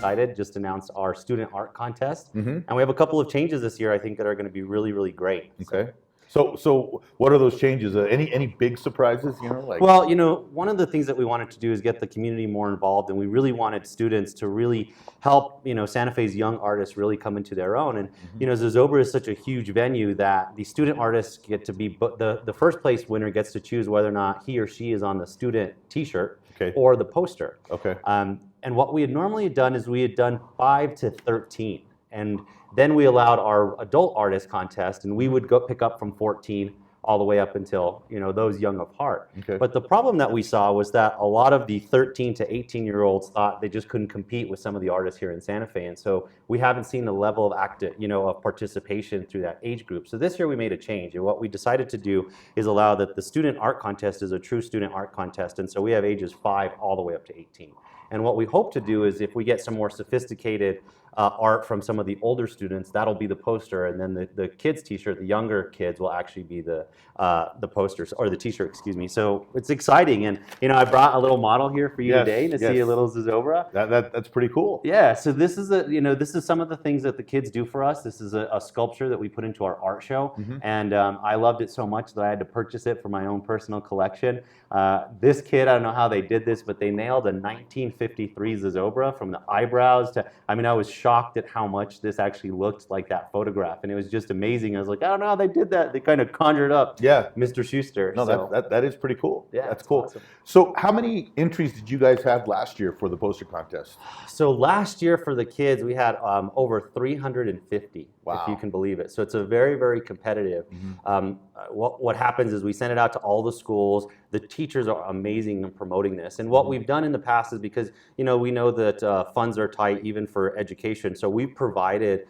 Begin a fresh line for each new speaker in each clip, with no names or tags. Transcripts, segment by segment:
excited. Just announced our student art contest,
Mm-hmm.
and we have a couple of changes this year I think that are going to be really, really great.
Okay. So what are those changes? Any big surprises?
Well, one of the things that we wanted to do is get the community more involved, and we really wanted students to really help, Santa Fe's young artists really come into their own. And, Zozobra is such a huge venue that the student artists get to be, the first place winner gets to choose whether or not he or she is on the student t-shirt or the poster.
Okay.
And what we had normally done is we had done 5 to 13. And then we allowed our adult artist contest, and we would go pick up from 14 all the way up until, those young of heart.
Okay.
But the problem that we saw was that a lot of the 13 to 18-year-olds thought they just couldn't compete with some of the artists here in Santa Fe. And so we haven't seen the level of of participation through that age group. So this year we made a change. And what we decided to do is allow that the student art contest is a true student art contest. And so we have ages 5 all the way up to 18. And what we hope to do is if we get some more sophisticated art from some of the older students, that'll be the poster, and then the kids' t-shirt, the younger kids, will actually be the posters, or the t-shirt, excuse me. So it's exciting, and I brought a little model here for you today to see a little Zozobra.
That's pretty cool.
Yeah, so this is this is some of the things that the kids do for us. This is a sculpture that we put into our art show, and I loved it so much that I had to purchase it for my own personal collection. This kid, I don't know how they did this, but they nailed a 1953 Zozobra from the eyebrows to, I was shocked at how much this actually looked like that photograph, and it was just amazing. I was like, I don't know how they did that. They kind of conjured up Mr. Schuster.
No, that is pretty cool.
Yeah,
that's cool.
Awesome.
So how many entries did you guys have last year for the poster contest?
So last year for the kids, we had over 350, if you can believe it. So it's a very, very competitive. What happens is we send it out to all the schools. The teachers are amazing in promoting this. And what we've done in the past is because, we know that funds are tight even for education. So we've provided,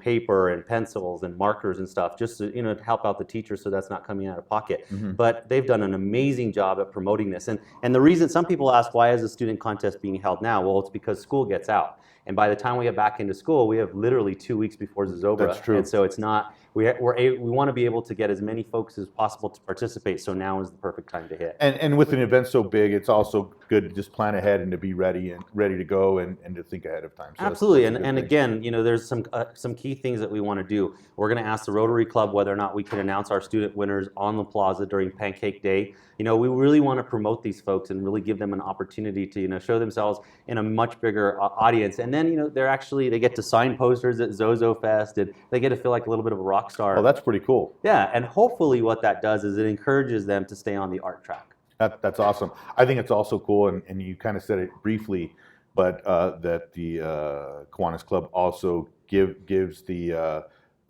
paper and pencils and markers and stuff just to, to help out the teachers so that's not coming out of pocket. But they've done an amazing job at promoting this. And the reason some people ask, why is the student contest being held now? Well, it's because school gets out. And by the time we get back into school, we have literally 2 weeks before Zozobra.
That's true.
And so it's not, we want to be able to get as many folks as possible to participate. So now is the perfect time to hit.
And with an event so big, it's also good to just plan ahead and to be ready to go and to think ahead of time. So
absolutely. And again, there's some key things that we want to do. We're going to ask the Rotary Club whether or not we can announce our student winners on the plaza during Pancake Day. We really want to promote these folks and really give them an opportunity to, show themselves in a much bigger audience. And then, they get to sign posters at Zozo Fest, and they get to feel like a little bit of a rock star.
Oh, that's pretty cool.
Yeah, and hopefully what that does is it encourages them to stay on the art track.
That's awesome. I think it's also cool, and you kind of said it briefly, but that the Kiwanis Club also gives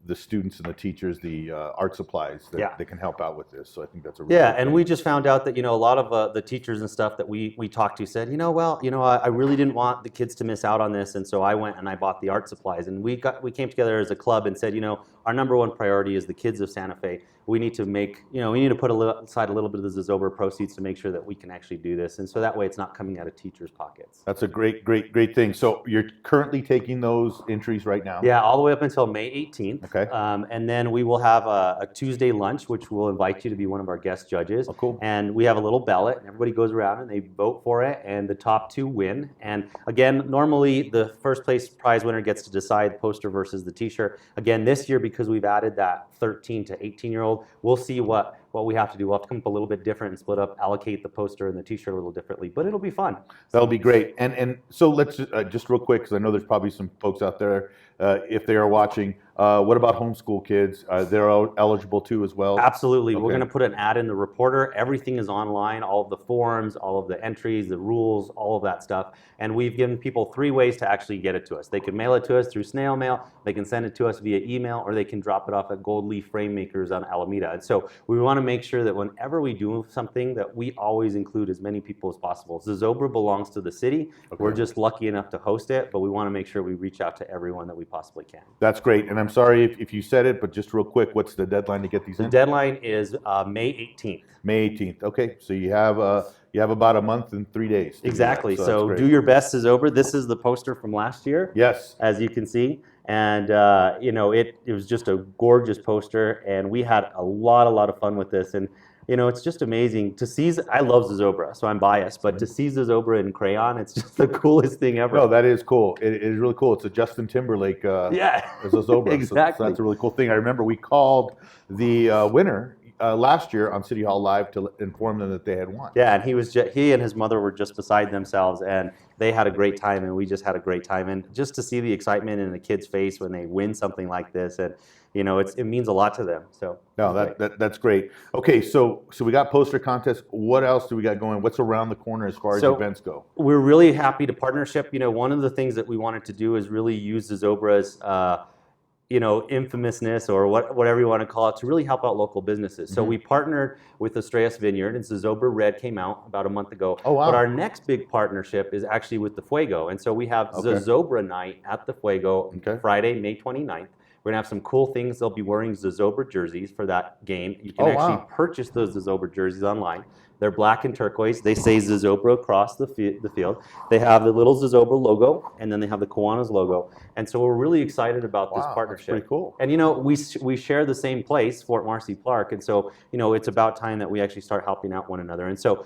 the students and the teachers the art supplies that can help out with this. So I think that's a really good
and
thing.
we just found out that a lot of the teachers and stuff that we talked to said, I really didn't want the kids to miss out on this, and so I went and I bought the art supplies, and we came together as a club and said, our number one priority is the kids of Santa Fe. We need to make, we need to put aside a little bit of the Zozobra proceeds to make sure that we can actually do this, and so that way it's not coming out of teachers' pockets.
That's a great thing. So you're currently taking those entries right now?
Yeah, all the way up until May 18th.
Okay.
And then we will have a Tuesday lunch, which we'll invite you to be one of our guest judges.
Oh, cool.
And we have a little ballot, and everybody goes around and they vote for it, and the top 2 win. And again, normally the first place prize winner gets to decide poster versus the t-shirt. Again, this year, because we've added that 13 to 18-year-old, we'll see what we have to do. We'll have to come up a little bit different and split up, allocate the poster and the t-shirt a little differently, but it'll be fun.
That'll be great. And so let's just real quick, because I know there's probably some folks out there, if they are watching, what about homeschool kids? They're eligible too as well?
Absolutely. Okay. We're going to put an ad in the Reporter. Everything is online, all of the forms, all of the entries, the rules, all of that stuff. And we've given people 3 ways to actually get it to us. They can mail it to us through snail mail, they can send it to us via email, or they can drop it off at Gold Leaf Frame Makers on Alameda. And so we want to make sure that whenever we do something that we always include as many people as possible. Zozobra belongs to the city. Okay. We're just lucky enough to host it, but we want to make sure we reach out to everyone that we possibly can.
That's great. And I'm sorry if you said it, but just real quick, what's the deadline to get these in?
The deadline is May 18th.
May 18th. Okay, so you have about a month and 3 days.
Exactly. So do your best, Zozobra. This is the poster from last year.
Yes.
As you can see. And it was just a gorgeous poster, and we had a lot of fun with this. And it's just amazing to see. I love Zozobra, so I'm biased, but to see Zozobra in crayon, it's just the coolest thing ever.
No, that is cool. It is really cool. It's a Justin Timberlake Zozobra.
Exactly.
So that's a really cool thing. I remember we called the winner last year on City Hall Live to inform them that they had won.
Yeah, and he and his mother were just beside themselves, and they had a great time, and we just had a great time. And just to see the excitement in the kid's face when they win something like this, and it means a lot to them. So
no, that's great. Okay, so we got poster contest. What else do we got going? What's around the corner as far as events go?
We're really happy to partnership. One of the things that we wanted to do is really use Zozobra's infamousness or whatever you want to call it to really help out local businesses. So we partnered with Estrellas Vineyard, and Zozobra Red came out about a month ago.
Oh, wow.
But our next big partnership is actually with the Fuego. And so we have Zozobra Night at the Fuego Friday, May 29th. We're going to have some cool things. They'll be wearing Zozobra jerseys for that game. You can actually purchase those Zozobra jerseys online. They're black and turquoise. They say Zozobra across the field. They have the little Zozobra logo, and then they have the Kiwanis logo. And so we're really excited about this partnership.
That's pretty cool.
And we share the same place, Fort Marcy Clark, and so it's about time that we actually start helping out one another. And so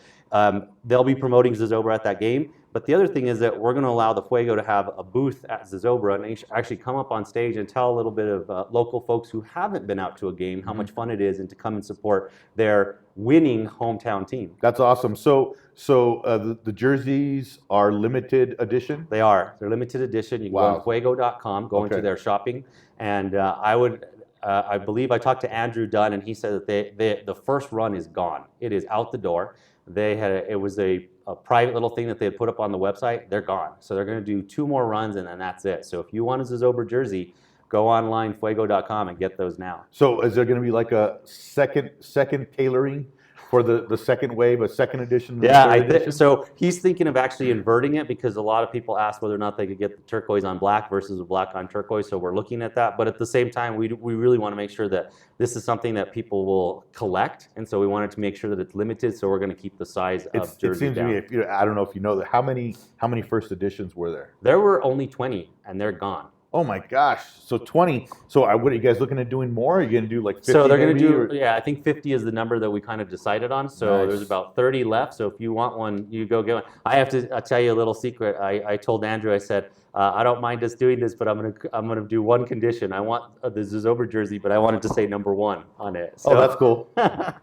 they'll be promoting Zozobra at that game. But the other thing is that we're going to allow the Fuego to have a booth at Zozobra and actually come up on stage and tell a little bit of local folks who haven't been out to a game how much fun it is and to come and support their winning hometown team.
That's awesome. So the jerseys are limited edition?
They are. They're limited edition. You can go to fuego.com, go into their shopping, and I believe I talked to Andrew Dunn, and he said that the first run is gone. It is out the door. It was a private little thing that they had put up on the website. They're gone. So they're going to do 2 more runs, and then that's it. So if you want a Zozobra jersey, go online, fuego.com, and get those now.
So is there going to be like a second tailoring for the second wave, a second edition?
Yeah, so he's thinking of actually inverting it because a lot of people ask whether or not they could get the turquoise on black versus a black on turquoise. So we're looking at that. But at the same time, we really want to make sure that this is something that people will collect. And so we wanted to make sure that it's limited. So we're going to keep the size of jersey down.
It seems to me, I don't know if you know that, how many first editions were there?
There were only 20, and they're gone.
Oh my gosh! So 20. So what are you guys looking at doing more? Are you going to do like 50?
So they're going to do, I think 50 is the number that we kind of decided on. So there's about 30 left. So if you want one, you go get one. I'll tell you a little secret. I told Andrew, I said, I don't mind us doing this, but I'm gonna do one condition. I want the Zozobra jersey, but I wanted to say number 1 on it. So.
Oh, that's cool.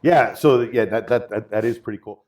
Yeah. So that is pretty cool.